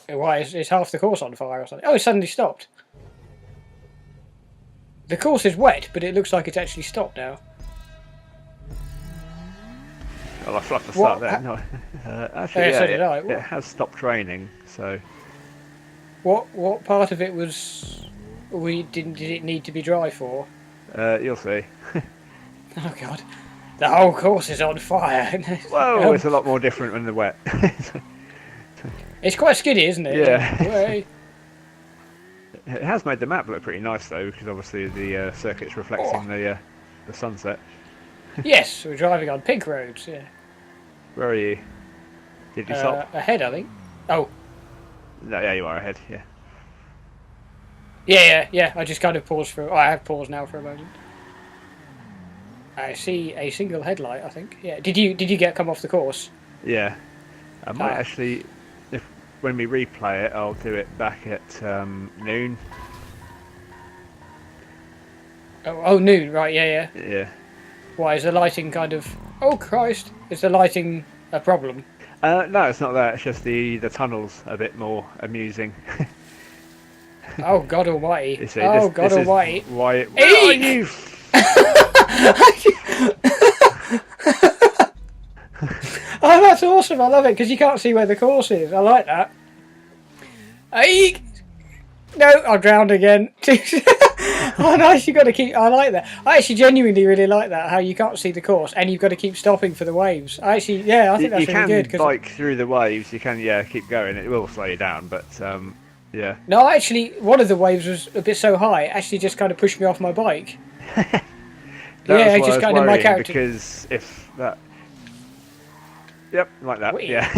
Why is half the course on fire or something? Oh, it suddenly stopped. The course is wet, but it looks like it's actually stopped now. Well, I fluffed the start there. No, actually, yeah, so did I. it has stopped raining. So, What part of it was did it need to be dry for? you'll see. Oh God, the whole course is on fire. Whoa, it's a lot more different when they're wet. It's quite skiddy, isn't it? Yeah. It has made the map look pretty nice though, because obviously the circuit's reflecting the sunset. Yes, we're driving on pink roads. Yeah. Where are you? Did you stop? Ahead, I think. Oh. No, yeah, you are ahead. Yeah. Yeah. I just kind of paused for. Oh, I have paused now for a moment. I see a single headlight. I think. Yeah. Did you come off the course? Yeah. I might actually, when we replay it, I'll do it back at noon. Oh, noon. Right. Yeah. Yeah. Why is the lighting kind of? Oh Christ! Is the lighting a problem? No, it's not that. It's just the tunnel's a bit more amusing. Oh God Almighty! You see, God Almighty! Why are you? Oh, that's awesome! I love it because you can't see where the course is. I like that. Eek! No, I drowned again. Oh, nice! You got to keep. I like that. I actually genuinely really like that. How you can't see the course and you've got to keep stopping for the waves. I think that's really good. You can bike through the waves. You can, keep going. It will slow you down, but yeah. No, actually, one of the waves was a bit so high. It actually, just kind of pushed me off my bike. Yeah, just kind of my character. Because if that. Yep, like that. Whee! Yeah.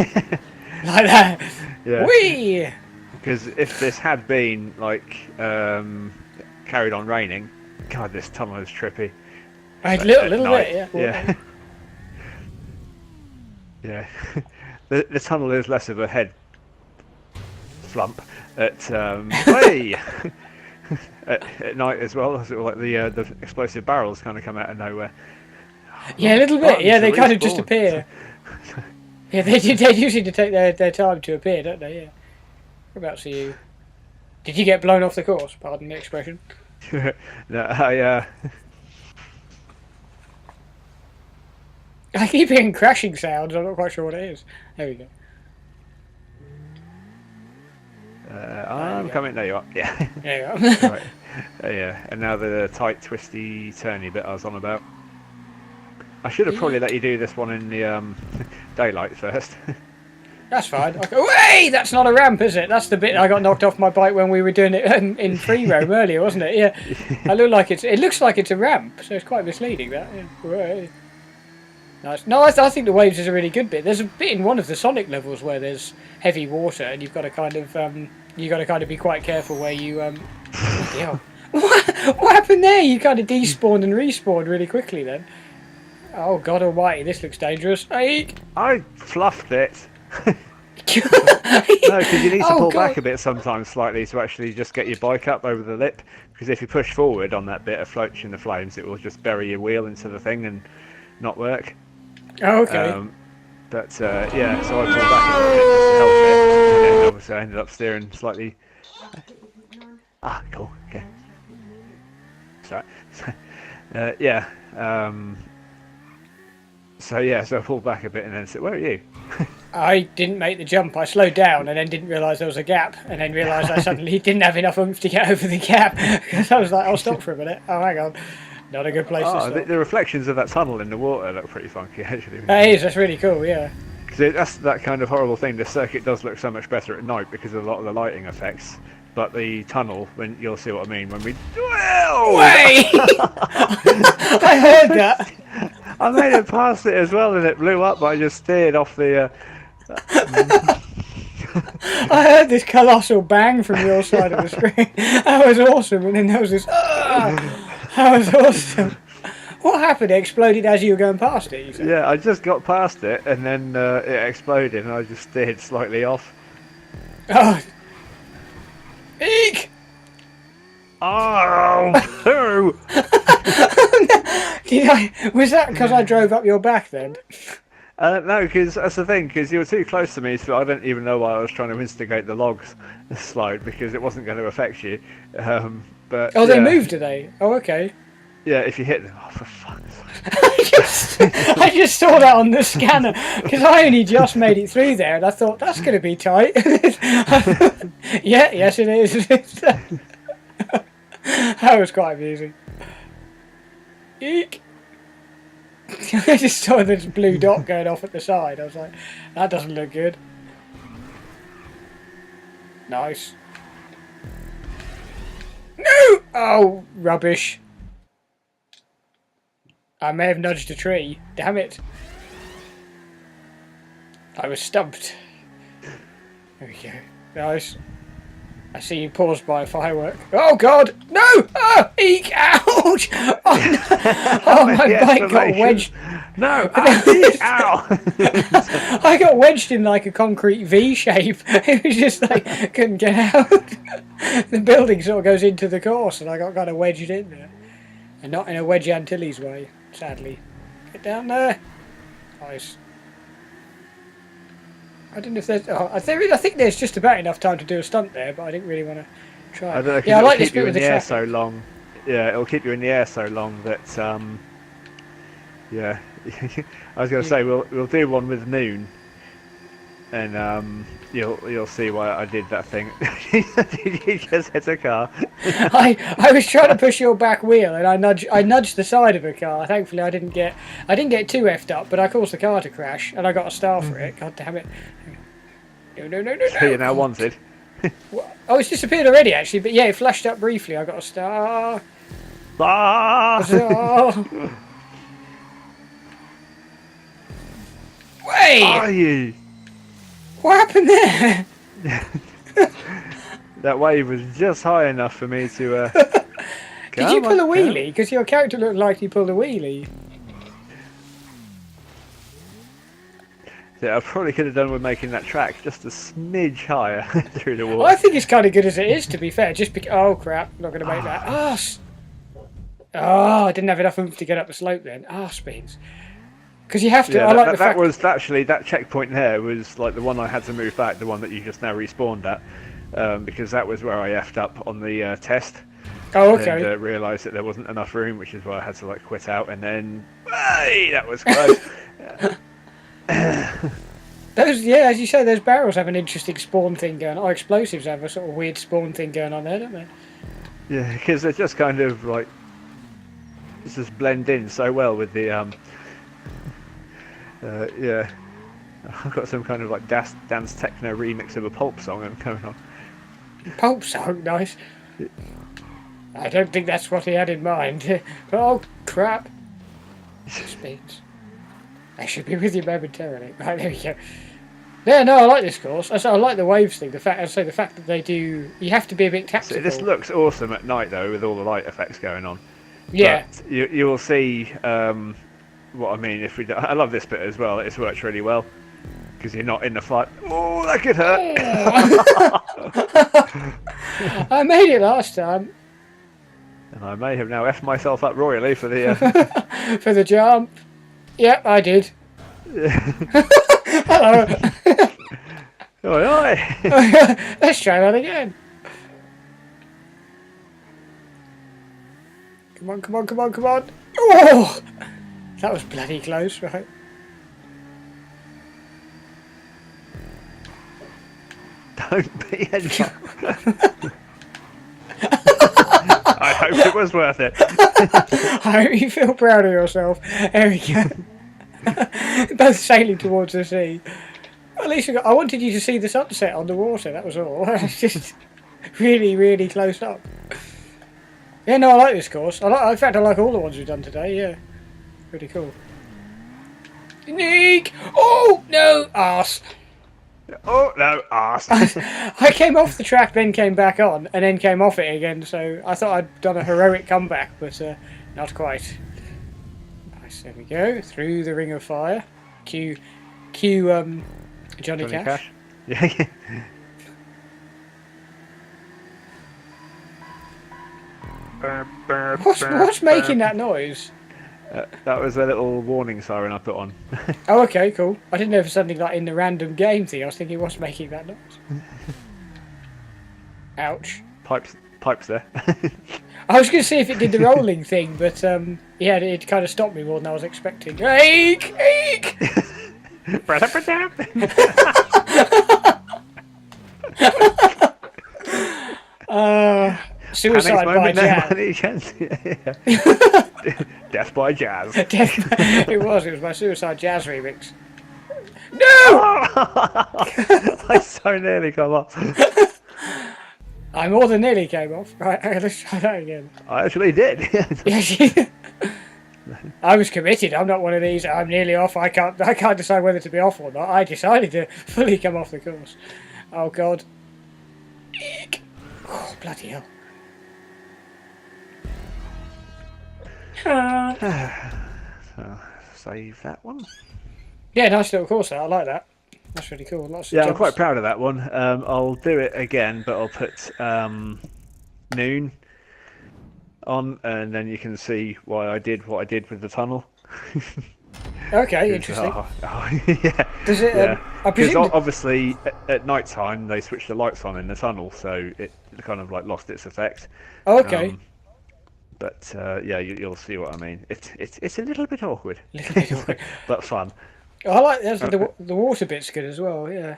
Like that. Yeah. Whee! Because if this had been like carried on raining, God, this tunnel is trippy. A little bit, yeah. Yeah. The tunnel is less of a head flump at at night as well. Like the explosive barrels kind of come out of nowhere. Yeah, a little bit. Yeah, they kind of just appear. Yeah, they usually take their time to appear, don't they? Yeah. Whereabouts are you? Did you get blown off the course? Pardon the expression. No, I keep hearing crashing sounds. I'm not quite sure what it is. There we go. I'm coming. There you are. Yeah. There you go. Right. Yeah, and now the tight, twisty, turny bit I was on about. I should have probably let you do this one in the daylight first. That's fine. Hey, that's not a ramp, is it? That's the bit I got knocked off my bike when we were doing it in free roam earlier, wasn't it? Yeah. It looks like it's a ramp, so it's quite misleading. That. Yeah. Nice. No, I think the waves is a really good bit. There's a bit in one of the Sonic levels where there's heavy water, and you've got to kind of be quite careful where you yeah. What happened there? You kind of despawned and respawned really quickly then. Oh God Almighty, this looks dangerous. I fluffed it. No, because you need to pull back a bit sometimes slightly to actually just get your bike up over the lip. Because if you push forward on that bit of floats in the flames, it will just bury your wheel into the thing and not work. Oh, okay. Yeah, so I pulled back a little bit just to help it, and then obviously I ended up steering slightly. Ah, cool. Okay. Sorry. Yeah. So I pulled back a bit and then said, "Where are you?" I didn't make the jump. I slowed down and then didn't realise there was a gap, and then realised I suddenly didn't have enough oomph to get over the gap. Because I was like, "I'll stop for a minute." Oh, hang on, not a good place to stop. The reflections of that tunnel in the water look pretty funky, actually. That is. That's really cool. Yeah. Because that's that kind of horrible thing. The circuit does look so much better at night because of a lot of the lighting effects. But the tunnel, when you'll see what I mean when we. Whoa! Wait! I heard that. I made it past it as well, and it blew up. But I just steered off the. I heard this colossal bang from your side of the screen. That was awesome, and then there was this. That was awesome. What happened? It exploded as you were going past it. You said? Yeah, I just got past it, and then it exploded, and I just steered slightly off. Oh. Eek! Oh, poo! Was that because I drove up your back then? No, because that's the thing. Because you were too close to me, so I don't even know why I was trying to instigate the logs slide because it wasn't going to affect you. But Oh, they yeah, moved, do they? Oh, okay. yeah. If you hit them, oh for fuck's sake. I just saw that on the scanner because I only just made it through there, and I thought that's going to be tight. Yeah, yes, it is. That was quite amusing. Eek. I just saw this blue dot going off at the side. I was like, that doesn't look good. Nice. No! Oh, rubbish. I may have nudged a tree. Damn it. I was stumped. There we go. Nice. I see you paused by a firework. Oh god! No! Oh! Eek! Ouch! Oh, no. Oh my bike got wedged. No! Ow! I got wedged in like a concrete V shape. It was just like, couldn't get out. The building sort of goes into the course and I got kind of wedged in there. And not in a Wedge Antilles way, sadly. Get down there. Nice. I don't know if there's... Oh, I think there's just about enough time to do a stunt there, but I didn't really want to try. I don't know, yeah, I like this keep you bit in with the the air traffic. so long. Yeah, it'll keep you in the air so long that yeah. I was going to say we'll do one with noon, and you'll see why I did that thing. You just hit a car. I was trying to push your back wheel and I nudged the side of a car. Thankfully I didn't get too effed up, but I caused the car to crash and I got a star for it. God damn it. No. So you're now wanted. Oh, it's disappeared already actually, but yeah, it flashed up briefly. I got a star. Ah! Wait! Are you? What happened there? That wave was just high enough for me to. Did you pull a wheelie? Because your character looked like he pulled a wheelie. Yeah, I probably could have done with making that track just a smidge higher through the wall. Well, I think it's kind of good as it is, to be fair. Just oh crap, not going to make that. Oh, I didn't have enough oomph to get up the slope then. Spins. Because you have to. Yeah, I like the fact that was actually that checkpoint there was like the one I had to move back, the one that you just now respawned at, because that was where I effed up on the test. Oh, okay. And realised that there wasn't enough room, which is why I had to like quit out, and then hey, that was close. Those, yeah, as you say, those barrels have an interesting spawn thing going on. Or explosives have a sort of weird spawn thing going on there, don't they? Yeah, because they're just kind of like just blend in so well with the yeah. I've got some kind of like dance techno remix of a pulp song going on. Pulp song, nice. I don't think that's what he had in mind. Oh crap! Speeds. I should be with you momentarily. Right, there we go. Yeah, no, I like this course. I like the waves thing. The fact that they do, you have to be a bit tactical. So this looks awesome at night though, with all the light effects going on. Yeah. But you will see what I mean if we. I love this bit as well. It's worked really well because you're not in the fight. Oh, that could hurt. I made it last time. And I may have now effed myself up royally for the for the jump. Yep, I did. Hello. Oi, oi. Let's try that again. Come on. Oh! That was bloody close, right? Don't be a I hope it was worth it. I hope you feel proud of yourself. There we go. Both sailing towards the sea. Well, at least I wanted you to see the sunset on the water, that was all. It's just really, really close up. Yeah, no, I like this course. In fact, I like all the ones we've done today, yeah. Pretty cool. Nick! Oh, no! Arse! Oh, no, arse. I came off the track, then came back on, and then came off it again, so I thought I'd done a heroic comeback, but not quite. Nice, there we go. Through the ring of fire. Cue Johnny Cash. Yeah. What's making that noise? That was a little warning siren I put on. Oh, okay, cool. I didn't know if it was something like in the random game thing. I was thinking, what's making that noise? Ouch. Pipes there. I was going to see if it did the rolling thing, but yeah, it kind of stopped me more than I was expecting. Eek! Eek! Suicide by jazz. Death by jazz. It was my Suicide Jazz remix. No! I so nearly come off. I more than nearly came off. Right, let's try that again. I actually did. Yeah, I was committed. I'm not one of these. I'm nearly off. I can't decide whether to be off or not. I decided to fully come off the course. Oh God. Eek. Oh, bloody hell. So, save that one. Yeah, nice little course there. I like that. That's really cool. Lots of Yeah, I'm jumps. quite proud of that one. I'll do it again, but I'll put noon on, and then you can see why I did what I did with the tunnel. Okay, interesting. Yeah. Does it? Yeah. I Because presume. obviously at night time they switched the lights on in the tunnel, so it kind of like lost its effect. Okay. But yeah, you'll see what I mean. It's a little bit awkward, Little bit awkward. but fun. I like the water bit's good as well. Yeah.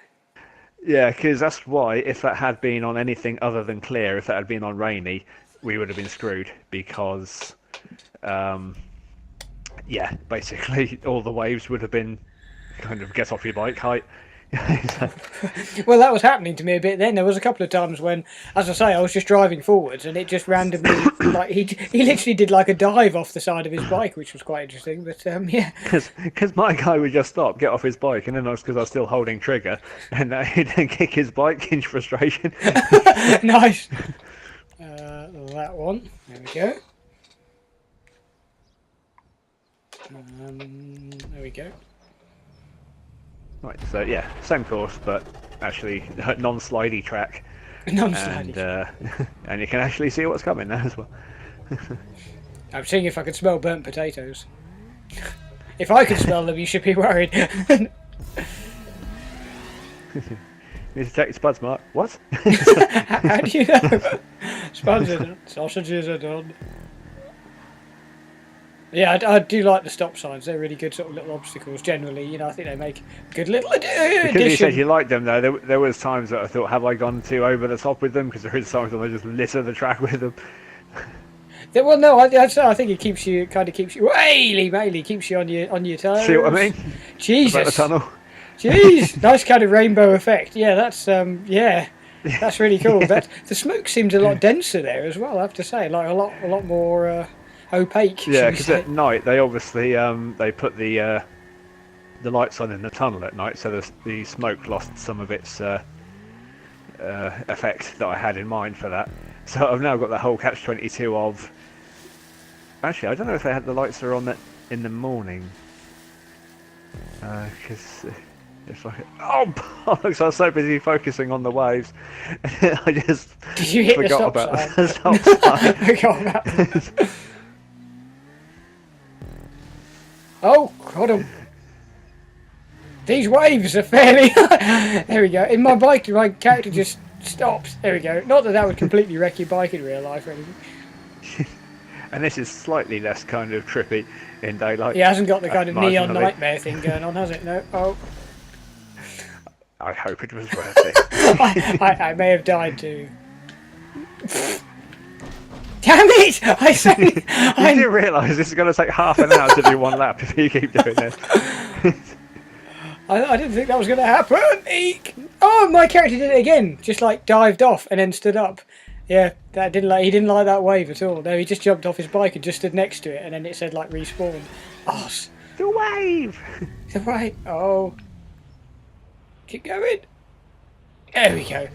Yeah, because that's why if that had been on anything other than clear, if that had been on rainy, we would have been screwed because, yeah, basically all the waves would have been kind of get off your bike height. Well, that was happening to me a bit then. There was a couple of times when, as I say, I was just driving forwards and it just randomly, like he literally did like a dive off the side of his bike, which was quite interesting. But yeah, because my guy would just stop, get off his bike, and then that's because I was still holding trigger, and he'd then kick his bike in frustration. Nice. That one. There we go. There we go. Right, so yeah, same course, but actually non-slidey track. Non-slidey. And you can actually see what's coming now as well. I'm seeing if I can smell burnt potatoes. If I can smell them, you should be worried. Need to check your spuds, Mark. What? How do you know? Spuds are done. Sausages are done. Yeah, I do like the stop signs. They're really good sort of little obstacles. Generally, you know, I think they make good little addition. Because you said you liked them, though, there was times that I thought, have I gone too over the top with them? Because there is times when I just litter the track with them. Well, no, I think it keeps you mainly keeps you on your toes. See what I mean? Jesus. About the tunnel. Jeez, nice kind of rainbow effect. Yeah, that's that's really cool. That the smoke seems a lot denser there as well. I have to say, like a lot more opaque. Yeah, because at night they obviously they put the lights on in the tunnel at night, so the smoke lost some of its effect that I had in mind for that. So I've now got the whole catch-22 of. Actually, I don't know if they had the lights are on that in the morning, because. It's like, oh bollocks, I was so busy focusing on the waves. I just Did you hit forgot the about stop the stop sign. Forgot about that. Oh, hold on. These waves are fairly... There we go. In my bike, my character just stops. There we go. Not that would completely wreck your bike in real life or anything. And this is slightly less kind of trippy in daylight. It hasn't got the kind of neon marginally. nightmare thing going on, has it? No. Oh. I hope it was worth it. I may have died too. Damn it! I said You do realise this is going to take half an hour to do one lap if you keep doing this. I didn't think that was going to happen. Eek! Oh, my character did it again. Just like dived off and then stood up. Yeah, he didn't like that wave at all. No, he just jumped off his bike and just stood next to it, and then it said like respawn. Oh, The wave! the right. Oh. Keep going. There we go.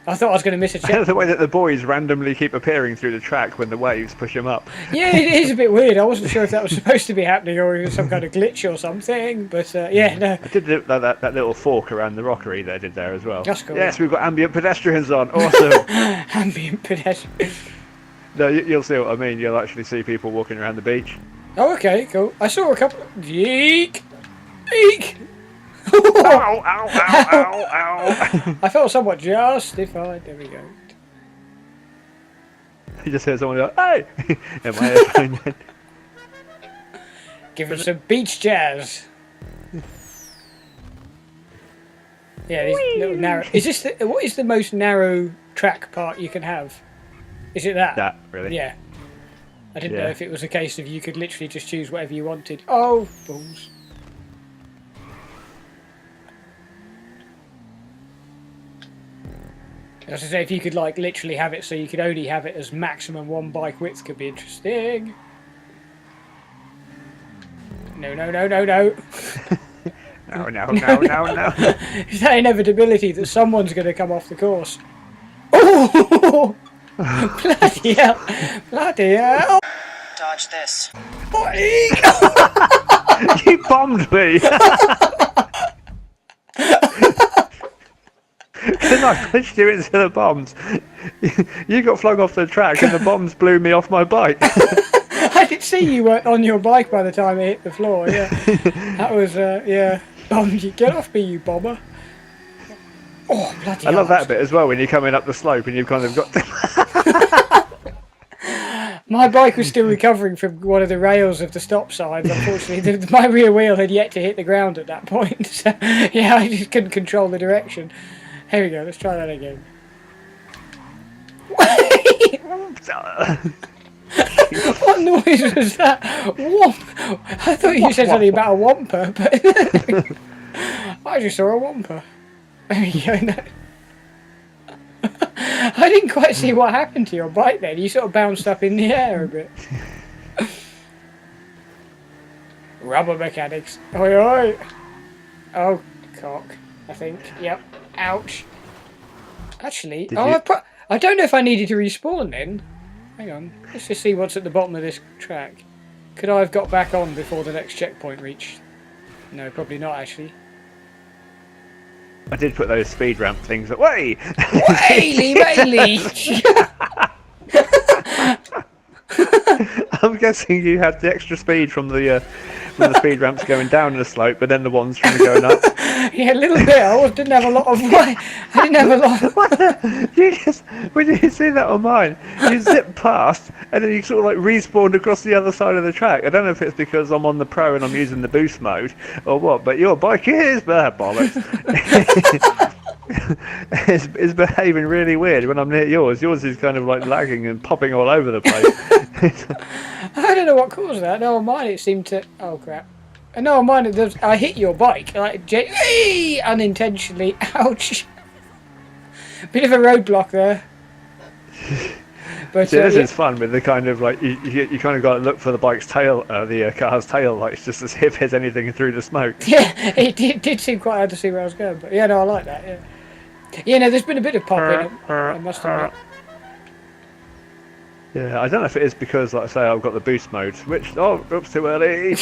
I thought I was going to miss a check. The way that the boys randomly keep appearing through the track when the waves push them up. Yeah, it is a bit weird. I wasn't sure if that was supposed to be happening or if it was some kind of glitch or something. But yeah, no. I did that little fork around the rockery they did there as well. That's cool. Yes, we've got ambient pedestrians on. Awesome. Ambient pedestrian. No, you'll see what I mean. You'll actually see people walking around the beach. Oh, okay, cool. I saw a couple. Yeek! Eek! Ow! Ow! Ow! Ow! Ow! I felt somewhat justified. There we go. You just hear someone go, "Hey!" in my airplane. Then. Give us some beach jazz. Yeah, these little narrow. Is this what is the most narrow track part you can have? Is it that? That really? Yeah. I didn't know if it was a case of you could literally just choose whatever you wanted. Oh, balls. I was to say, if you could like literally have it so you could only have it as maximum one bike width, could be interesting. No, no, no, no, no. No, no, no, no, no. Is that inevitability that someone's going to come off the course? Oh! Bloody hell! Bloody hell! Dodge this. You bombed me! Then I pushed you into the bombs. You got flung off the track and the bombs blew me off my bike. I did see you weren't on your bike by the time it hit the floor, yeah. That was, yeah. Get off me, you bomber. Oh, bloody I love hell. that bit as well when you're coming up the slope and you've kind of got to... My bike was still recovering from one of the rails of the stop signs. Unfortunately, my rear wheel had yet to hit the ground at that point. So, yeah, I just couldn't control the direction. Here we go, let's try that again. What noise was that? Womp! I thought you said something about a womper, but I just saw a womper. There you go. No. I didn't quite see what happened to your bike then. You sort of bounced up in the air a bit. Rubber mechanics. Oi, oi. Oh, cock. I think. Yep. Ouch. Actually, I don't know if I needed to respawn then. Hang on. Let's just see what's at the bottom of this track. Could I have got back on before the next checkpoint reached? No, probably not actually. I did put those speed ramp things away. Whaley, Bailey! I'm guessing you had the extra speed from the speed ramps going down the slope, but then the ones from going up. Yeah, a little bit. I didn't have a lot of. I didn't have a lot. You just when you see that on mine, you zip past and then you sort of like respawned across the other side of the track. I don't know if it's because I'm on the pro and I'm using the boost mode or what, but your bike is bollocks. It's behaving really weird when I'm near yours. Yours is kind of like lagging and popping all over the place. I don't know what caused that. No, on mine it seemed to. Oh crap! No, on mine I hit your bike like unintentionally. Ouch! Bit of a roadblock there. But see, this is fun with the kind of like you kind of got to look for the bike's tail, the car's tail lights, just to see if there's anything through the smoke. Yeah, it did seem quite hard to see where I was going, but yeah, no, I like that. Yeah, yeah, no, there's been a bit of popping. I must admit. Yeah, I don't know if it is because, like I say, I've got the boost mode, which oops, too early.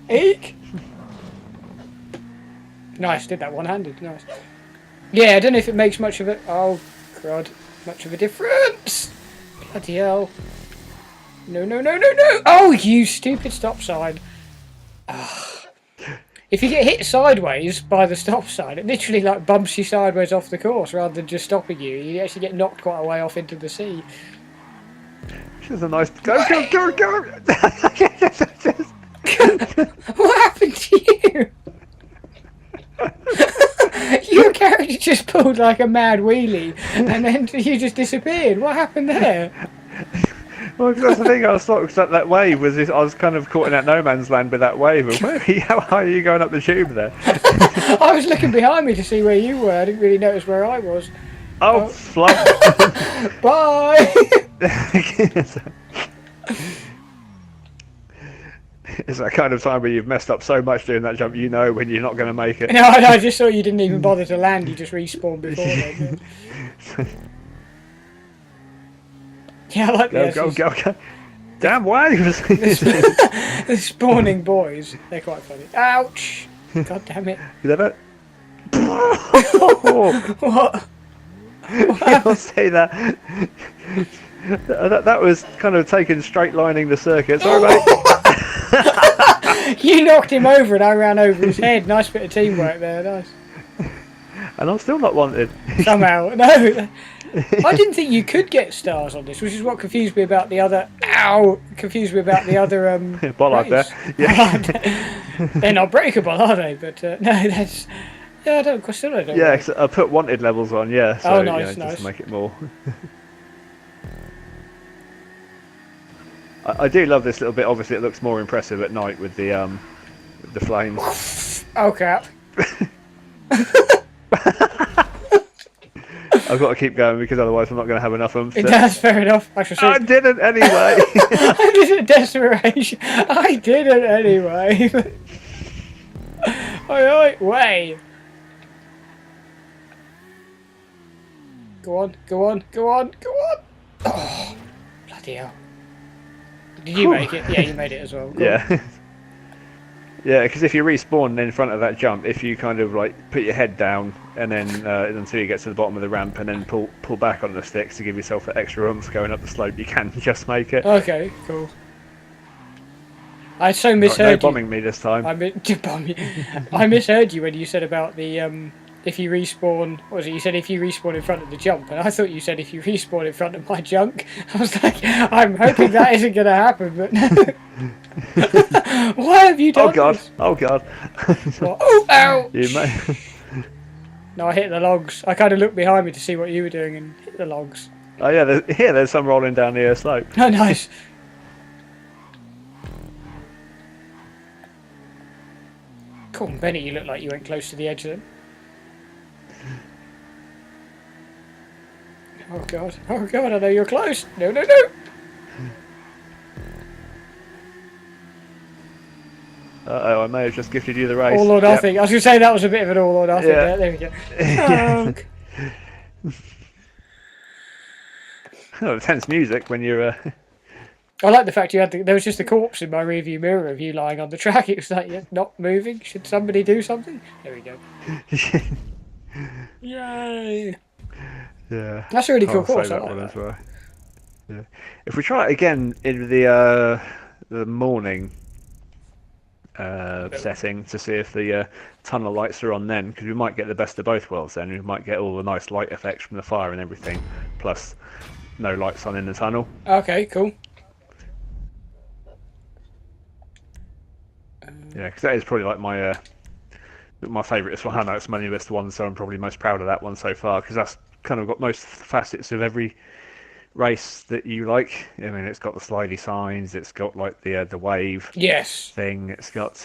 Eek! Nice, did that one-handed. Nice. Yeah, I don't know if it makes much of it. Oh, crud, much of a difference. Bloody hell! No, no, no, no, no! Oh, you stupid stop sign! Ugh. If you get hit sideways by the stop sign, it literally like bumps you sideways off the course rather than just stopping you. You actually get knocked quite a way off into the sea. Which is a nice go. What happened to you? Your character just pulled like a mad wheelie and then you just disappeared. What happened there? Well, because that's the thing, I was thought that wave was I was kind of caught in that no man's land with that wave. How high are you going up the tube there? I was looking behind me to see where you were. I didn't really notice where I was. Oh, flop. Bye! It's that kind of time where you've messed up so much doing that jump, you know when you're not going to make it. No, I just saw you didn't even bother to land. You just respawned before then. Yeah, I like go, this. Go. Damn waves! The spawning boys. They're quite funny. Ouch! God damn it. Is that it? What? You'll see that. That was kind of taking straight lining the circuit. Sorry, mate. You knocked him over and I ran over his head. Nice bit of teamwork there. Nice. And I'm still not wanted. Somehow, no. I didn't think you could get stars on this, which is what confused me about the other. Ow! Confused me about the other Bollard there. Yeah. They're not breakable, are they? But no, that's. Yeah, I don't. Still, I don't. Yeah, 'cause I put wanted levels on. Yeah. So, oh, nice, just nice. to make it more. I do love this little bit. Obviously, it looks more impressive at night with the flames. Oh crap! I've got to keep going because otherwise I'm not going to have enough oomph. That's fair enough. I shall say. I didn't anyway. I did it desperation. I did it anyway. Oi, way. Go on, go on, go on, go on. Oh, bloody hell. Did you make it? Yeah, you made it as well. Go Yeah. on. Yeah, because if you respawn in front of that jump, if you kind of like put your head down and then until you get to the bottom of the ramp and then pull back on the sticks to give yourself that extra oomph going up the slope, you can just make it. Okay, cool. I so misheard No bombing me this time. I misheard you when you said about the if you respawn. What was it? You said if you respawn in front of the jump, and I thought you said if you respawn in front of my junk. I was like, I'm hoping that isn't going to happen, but no. Why have you done Oh god! this? Oh god! What? Oh, ow! You may. No, I hit the logs. I kind of looked behind me to see what you were doing and hit the logs. Oh yeah, there's some rolling down the slope. Oh, nice. Cool, Benny, you look like you went close to the edge then. Oh god, I know you're close. No, no, no. Uh-oh, I may have just gifted you the race. All or nothing. I was going to say that was a bit of an all or nothing Yeah. there. There we go. Honk. Oh, tense music when you're... I like the fact you had there was just a corpse in my rearview mirror of you lying on the track. It was like, yeah, not moving. Should somebody do something? There we go. Yay. Yeah. That's a really cool I'll course. say I that like one that. as well. Yeah. If we try it again in the morning setting to see if the tunnel lights are on then, because we might get the best of both worlds then. We might get all the nice light effects from the fire and everything, plus no lights on in the tunnel. Okay, cool. Yeah, because that is probably like my favourite one. I know it's my newest one, so I'm probably most proud of that one so far, because that's kind of got most facets of every race that you like. I mean, it's got the slidey signs, it's got like the wave Yes. thing, it's got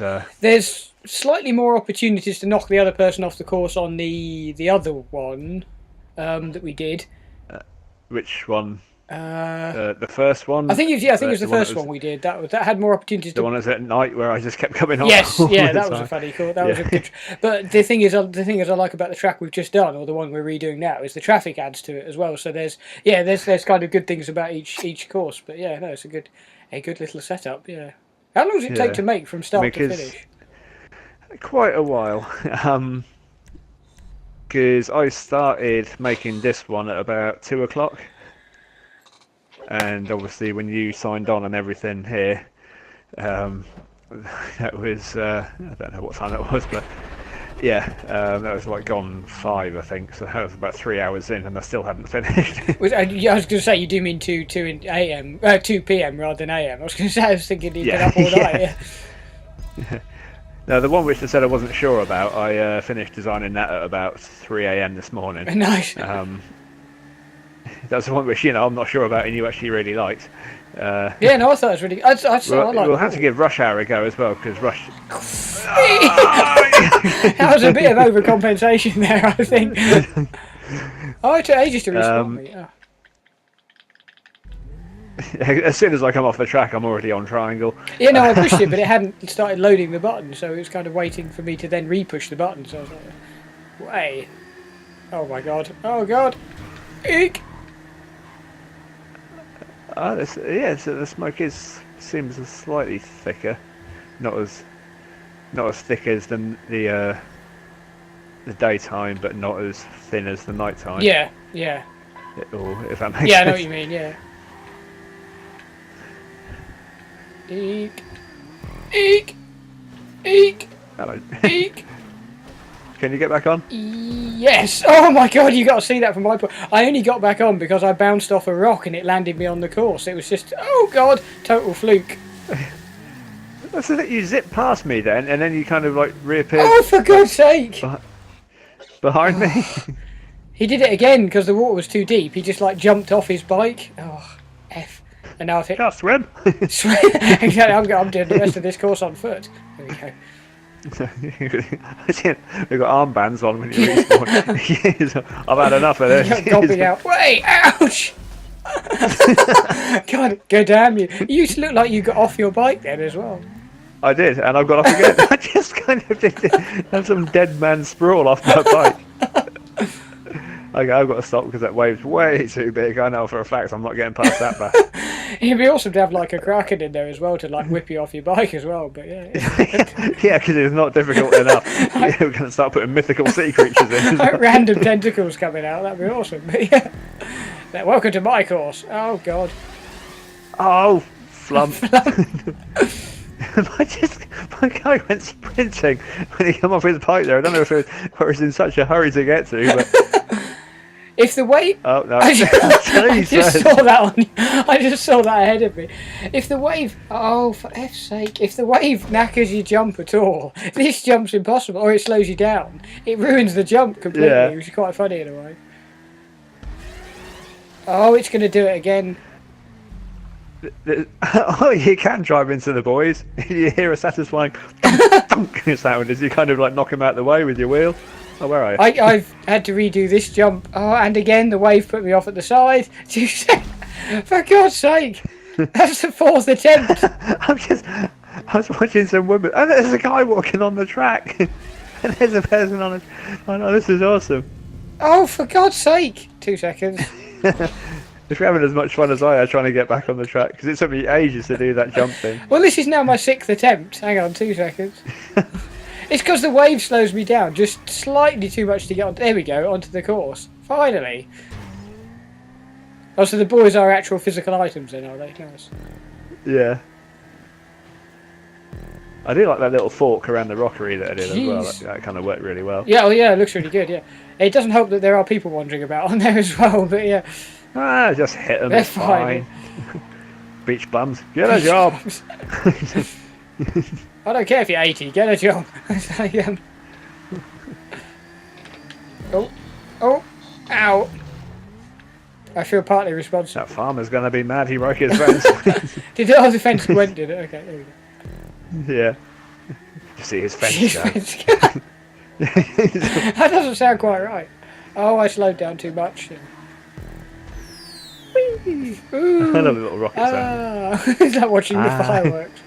There's slightly more opportunities to knock the other person off the course on the other one that we did. which one? The first one. I think it was the first one one we did. That had more opportunities. The one that's at night where I just kept coming on. Yes, all yeah, the that was a time. funny call. That was a good. But the thing is, I like about the track we've just done, or the one we're redoing now, is the traffic adds to it as well. So there's kind of good things about each course. But yeah, no, it's a good little setup. Yeah. How long does it take to make from start to finish? Quite a while. Because I started making this one at about 2 o'clock. And obviously when you signed on and everything here, that was, I don't know what time that was, but yeah, that was like gone 5, I think, so that was about 3 hours in and I still hadn't finished. I was going to say, you do mean 2 p.m. rather than a.m. I was going to say, I was thinking you'd been up all night. Yeah. No, the one which I said I wasn't sure about, I finished designing that at about 3 a.m. this morning. Nice. That's the one which, I'm not sure about and you actually really liked. Yeah, no, I thought it was really... We'll have to give Rush Hour a go as well, because Rush... That was a bit of overcompensation there, I think. Oh, it took ages to respawn me. Oh. As soon as I come off the track, I'm already on triangle. Yeah, no, I pushed it, but it hadn't started loading the button, so it was kind of waiting for me to then re-push the button, so I was like, way. Oh my god. Oh god. Eek. The smoke seems slightly thicker, not as thick as the daytime, but not as thin as the nighttime. Yeah, Yeah. Or if that makes Yeah, I know sense. what you mean, yeah. Eek. Eek. Eek. Hello. Eek. Can you get back on? Yes! Oh my god, you got to see that from my point. I only got back on because I bounced off a rock and it landed me on the course. It was just, oh god, total fluke. That's the thing, you zipped past me then, and then you kind of like reappeared. Oh, for God's sake! Behind me. He did it again because the water was too deep. He just like jumped off his bike. Oh, F. And now I've hit. Can't swim. Exactly, I'm doing the rest of this course on foot. There we go. We've got armbands on when you respawn. I've had enough of this. Gobbing out. Wait, ouch! God, go damn you. You used to look like you got off your bike then as well. I did, and I've got off again. I just kind of did have some dead man sprawl off my bike. Okay, I've got to stop because that wave's way too big. I know for a fact I'm not getting past that back. It'd be awesome to have like a kraken in there as well to like whip you off your bike as well, but yeah. Yeah, because it's not difficult enough. Yeah, we're going to start putting mythical sea creatures in. Like random tentacles coming out, that'd be awesome. But yeah. Welcome to my course. Oh god. Oh, flump. My guy went sprinting when he came off his bike there. I don't know if it was in such a hurry to get to, but... If the wave... Oh, no. I just saw that on... I just saw that ahead of me. If the wave... Oh, for F's sake. If the wave knackers your jump at all, this jump's impossible, or it slows you down. It ruins the jump completely, which is quite funny in a way. Oh, it's going to do it again. Oh, you can drive into the boys. You hear a satisfying thunk sound as you kind of like knock him out the way with your wheel. Oh, where are you? I've had to redo this jump. Oh, and again, the wave put me off at the side. For God's sake. That's the fourth attempt. I was watching some women. Oh, there's a guy walking on the track. And there's a person on it. Oh, no, this is awesome. Oh, for God's sake. 2 seconds. If you're having as much fun as I are trying to get back on the track, because it took me ages to do that jump thing. Well, this is now my 6th attempt. Hang on, 2 seconds. It's because the wave slows me down just slightly too much to get on. There we go, onto the course. Finally. Oh, so the boys are actual physical items then, are they? Nice. Yeah. I do like that little fork around the rockery that I did as well. That kind of worked really well. Yeah, oh yeah, it looks really good, yeah. It doesn't help that there are people wandering about on there as well, but yeah. Ah, just hit them. They're It's fine. Beach bums, get a job. I don't care if you're 80, get a job. Oh, ow. I feel partly responsible. That farmer's going to be mad he broke his fence. Did the other fence went, did it? Okay, there we go. Yeah. You see his fence go. That doesn't sound quite right. Oh, I slowed down too much. Whee! I love the little rocket sound. Is that watching the fireworks?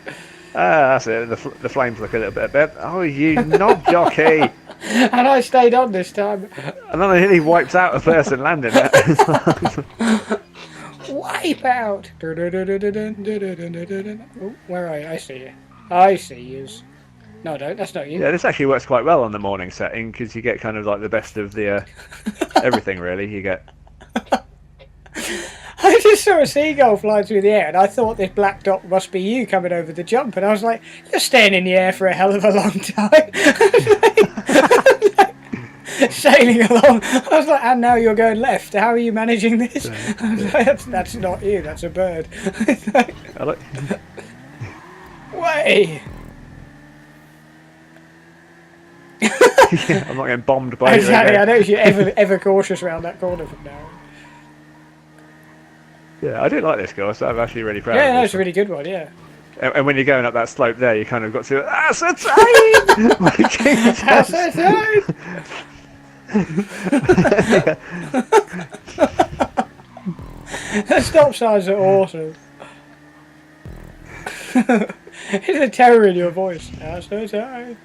That's it. The flames look a little bit better. Oh, you knob jockey! And I stayed on this time. And then he wipes out a person landing it. Wipe out! Oh, where are you? I see you. I see you. No, I don't. That's not you. Yeah, this actually works quite well on the morning setting because you get kind of like the best of the everything. Really, you get. I just saw a seagull fly through the air and I thought this black dot must be you coming over the jump, and I was like, you're staying in the air for a hell of a long time. Sailing along. I was like, and now you're going left. How are you managing this? I was like, that's not you, that's a bird. Way! Yeah, I'm not getting bombed by exactly, you. I notice you're ever cautious around that corner from now on. Yeah, I do like this course. I'm actually really proud of Yeah, it. no, it's a really good one, yeah. And when you're going up that slope there, you kind of got to ascertain! Ascertain! The stop signs are awesome. There's a terror in your voice. Ascertain!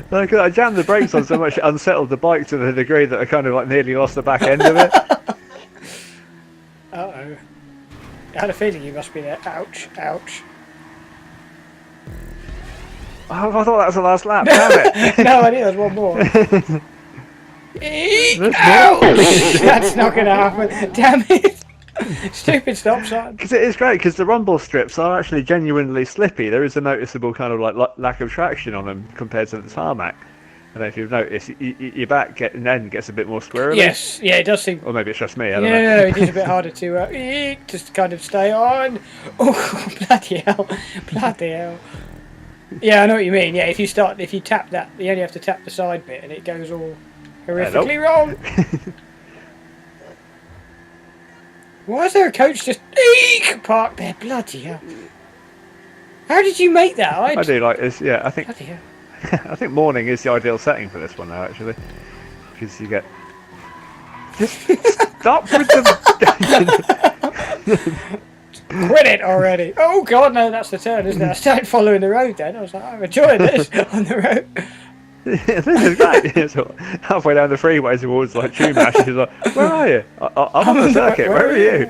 Like, I jammed the brakes on so much it unsettled the bike to the degree that I kind of like nearly lost the back end of it. Uh-oh. I had a feeling you must be there. Ouch, ouch. Oh, I thought that was the last lap, damn it! No, I knew there was one more. 'Cause I was like, you're staying in the air for a hell of a long time. I was like, that's not you, that's a bird. I Eek! There's Ow! more. That's not going to happen. Damn it. Stupid stop sign. Because it is great, because the rumble strips are actually genuinely slippy. There is a noticeable kind of like lack of traction on them compared to the tarmac. I don't know if you've noticed, your back then gets a bit more squirrely. Yes, yeah, it does seem. Or maybe it's just me, I don't know. Yeah, it is a bit harder to just kind of stay on. Oh, bloody hell. Bloody hell. Yeah, I know what you mean. Yeah, if you tap that, you only have to tap the side bit and it goes all horrifically wrong. Why is there a coach just parked there? Bloody hell. How did you make that? I do like this, yeah, I think... Bloody hell. I think morning is the ideal setting for this one now, actually, because you get. Just stop with the. Quit it already! Oh God, no, that's the turn, isn't it? I started following the road then. I was like, I'm enjoying this on the road. This is great. So halfway down the freeway towards like Chumash, he's like, "Where are you? I'm on the circuit. Where are you?"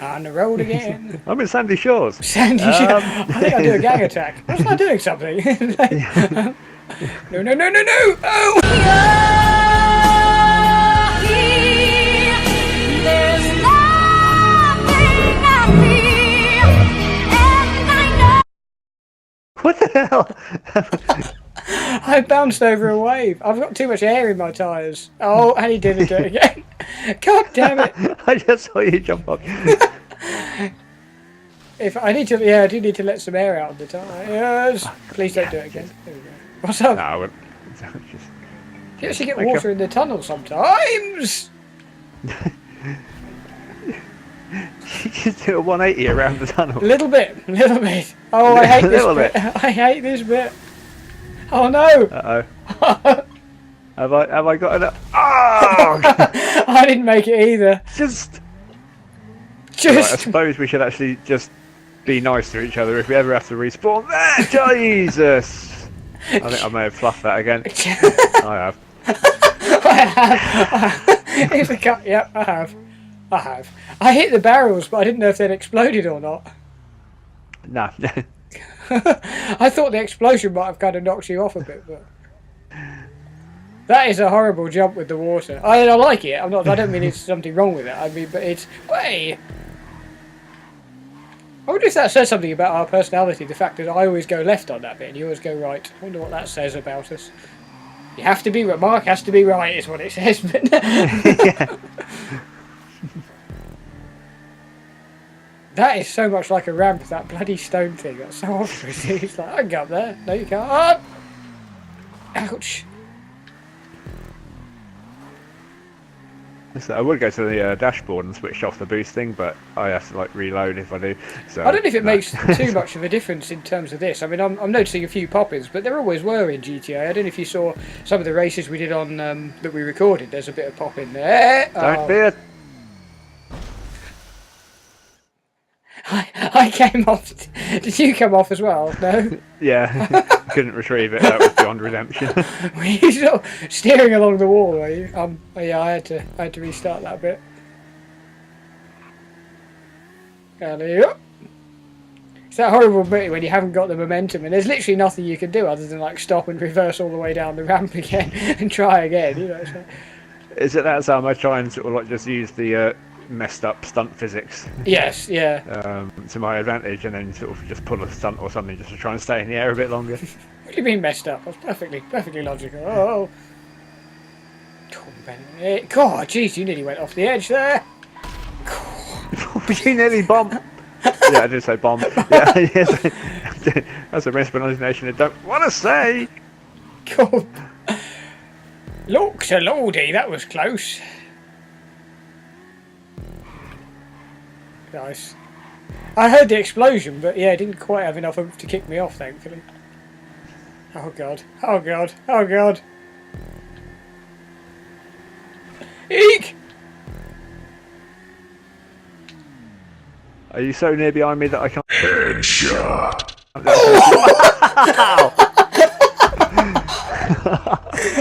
On the road again. I'm in Sandy Shores. Sandy Shores. I think I'll do a gang attack. Wasn't I doing something? No, no, no, no, no! Oh! What the hell? I bounced over a wave. I've got too much air in my tyres. Oh, and he didn't do it again. God damn it. I just saw you jump up. If I need to, yeah, I do need to let some air out of the tyres. Please don't do it again. There we go. What's up? No, I wouldn't. Just... You actually get water in the tunnel sometimes. You just do a 180 around the tunnel. Little bit. Oh, I hate this bit. I hate this bit. Oh no! Uh-oh. Have I got enough? Oh! I didn't make it either. Right, I suppose we should actually just be nice to each other if we ever have to respawn. There, Jesus! I think I may have fluffed that again. I have. I have. Here's the cut. Yep, I have. I hit the barrels, but I didn't know if they'd exploded or not. Nah. I thought the explosion might have kind of knocked you off a bit, but that is a horrible jump with the water. I like it. I don't mean there's something wrong with it. I mean, but it's way. I wonder if that says something about our personality. The fact that I always go left on that bit and you always go right. I wonder what that says about us. You have to be right. Mark has to be right, is what it says. But Yeah. that is so much like a ramp, that bloody stone thing. That's so obvious. It's like, I can go up there. No, you can't. Ouch. So I would go to the dashboard and switch off the boosting, but I have to like reload if I do. So I don't know if it makes too much of a difference in terms of this. I mean, I'm noticing a few pop-ins, but there always were in GTA. I don't know if you saw some of the races we did on that we recorded. There's a bit of pop-in there. Don't be a... I came off. Did you come off as well? No? Yeah, couldn't retrieve it. That was beyond redemption. Were you sort of steering along the wall, were you? Yeah, I had to restart that bit. It's that horrible bit when you haven't got the momentum and there's literally nothing you can do other than like stop and reverse all the way down the ramp again and try again, you know. So. Is it that time I try and sort of like just use the messed up stunt physics? Yes, yeah. To my advantage, and then sort of just pull a stunt or something just to try and stay in the air a bit longer. What do you mean messed up? That's perfectly logical. Oh. God, jeez, you nearly went off the edge there. You nearly bombed. Yeah, I did say bomb. Yeah, yes. That's a mispronunciation I don't want to say. God. Look to Lordy, that was close. Nice. I heard the explosion, but yeah, it didn't quite have enough to kick me off, thankfully. Oh god. Oh god. Oh god. Eek! Are you so near behind me that I can't... Headshot.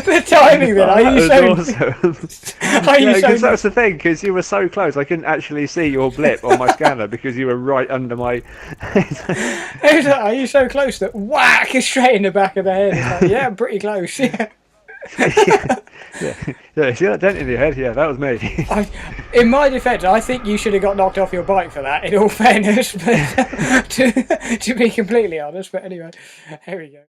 The timing then, are you so... Awesome. Are you so... That's the thing, because you were so close, I couldn't actually see your blip on my scanner because you were right under my... Are you so close that whack is straight in the back of the head? It's like, yeah, I'm pretty close. Yeah. Yeah, see that dent in your head? Yeah, that was me. In my defence, I think you should have got knocked off your bike for that, in all fairness, but to be completely honest. But anyway, here we go.